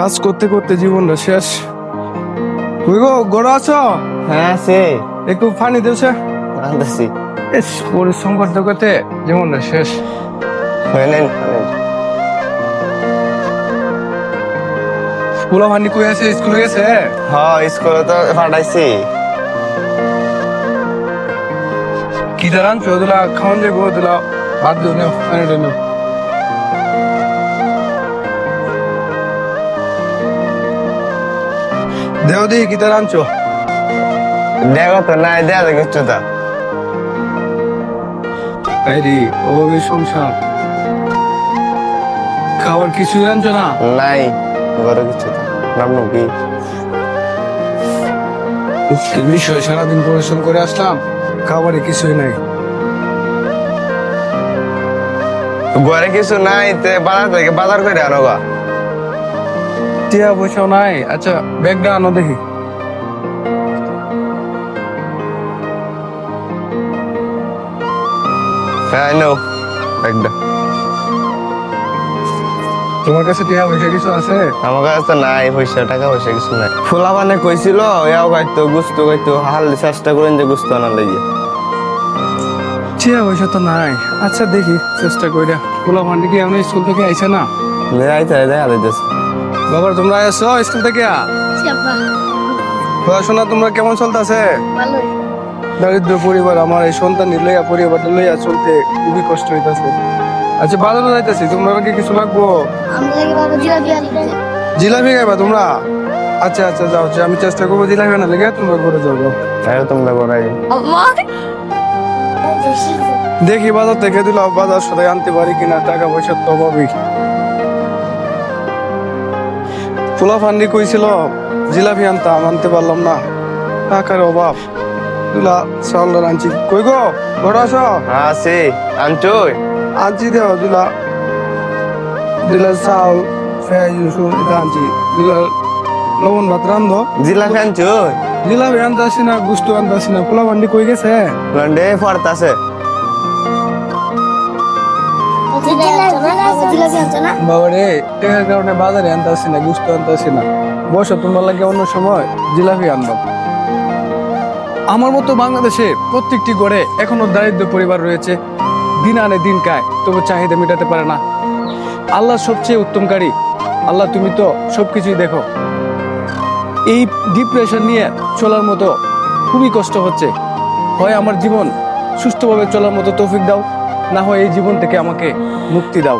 কাজ করতে করতে জীবনটা শেষ। কই গো, গড় আছো? হ্যাঁ আছে, একটু পানি দেছে। আনতেছি। ইস, পরিশ্রম করতে করতে জীবনটা শেষ। নেন। স্কুল পানি কই আছে? স্কুলে গেছে? হ্যাঁ স্কুলে তো পাঠাইছি। কি দাঁড়ান চৌদুলা খাওয়ান যাবো, দিলা ভাত দিও নেও, পানি নেও। দেও দি কি দাঁড়ান চো। দেখো তো নাই দেয়া কিছু তো আইরি অভাবে সংসার, খাবার কিছু জানছো না? নাই, ঘরে কিছু তো নাম কি বিষয় সারাদিন পরিশ্রম করে আসলাম, খাবারে কিছুই নাই। ঘরে কিছু নাই, তে বাজার থেকে বাজার করে আনো গা। টিয়া পয়সাও নাই। আচ্ছা ব্যাগটা আনো দেখি। হ্যাঁ নো একটা। তোমার কাছে টিয়া পয়সা কিছু আছে? আমার কাছে তো নাই পয়সা, টাকা পয়সা কিছু নাই। ফুলা মানে কইছিল এও খাইতো গুস্তো খাইতো, হাল চেষ্টা করেন যে গুস্তো আনার লাগে। টিয়া পয়সা তো নাই। আচ্ছা দেখি চেষ্টা কইরা। পোলা ভান্ডি কি আমি স্কুল থেকে আইছে না? আইতে দেখা যাইতেছে। বাবা তোমরা আইছো স্কুল থেকে? আব্বা পড়াশোনা তোমরা কেমন চলতেছে? ভালোই। দারিদ্র পরিবার, আমার এই সন্তান লইয়া পরিবারটা লইয়া চলতে খুবই কষ্ট হইতাছে। আচ্ছা বাজারে যাইতাছি, তোমরা কি কিছু লাগবো? আমরা লাগে বাবা জিলাপি আনতে। জিলাপি খাইবা তোমরা? আচ্ছা আচ্ছা যাও, আমি চেষ্টা করবো জিলাপি না লেগে তোমরা ঘরে যাও। তাই তোমরা বড়াই আম্মা দেখি বাজার থেকে দিল, বাজার সদাই আনতে পারি কিনা, টাকা পয়সার তো অভাবই। পোলা ফান্ডি কইছিল জিলাপি আনতাম, আনতে পারলাম না, টাকার অভাব। দুলা চাউল আনছি। কই গো, ঘরে আছো? আছে আনছই। আনছি দেও দুলা। দুলা চাউল পেঁয়াজ রসুন এটা আনছি। দুলা লবণ ভাত রান্ধো। জিলাপি আনছই? জিলাপি আনতে আসি না, গুস্তু আনতে আসি না। পোলা ফান্ডি কই গেছে? লন্ডে ফরতাছে। জিলাপি আনছো না? বাবা রে, টাকার কারণে বাজারে আনতে আসি না, গুস্তু আনতে আসি না। বসো, তোমার লাগে অন্য সময় জিলাপি আনবো। আমার মতো বাংলাদেশে প্রত্যেকটি ঘরে এখনো দারিদ্র পরিবার রয়েছে। দিন আনে দিন খায়, তবু চাহিদা মেটাতে পারে না। আল্লাহ সবচেয়ে উত্তমকারী। আল্লাহ তুমি তো সবকিছুই দেখো। এই ডিপ্রেশন নিয়ে চলার মতো খুবই কষ্ট হচ্ছে। হয় আমার জীবন সুস্থভাবে চলার মতো তৌফিক দাও, না হয় এই জীবন থেকে আমাকে মুক্তি দাও।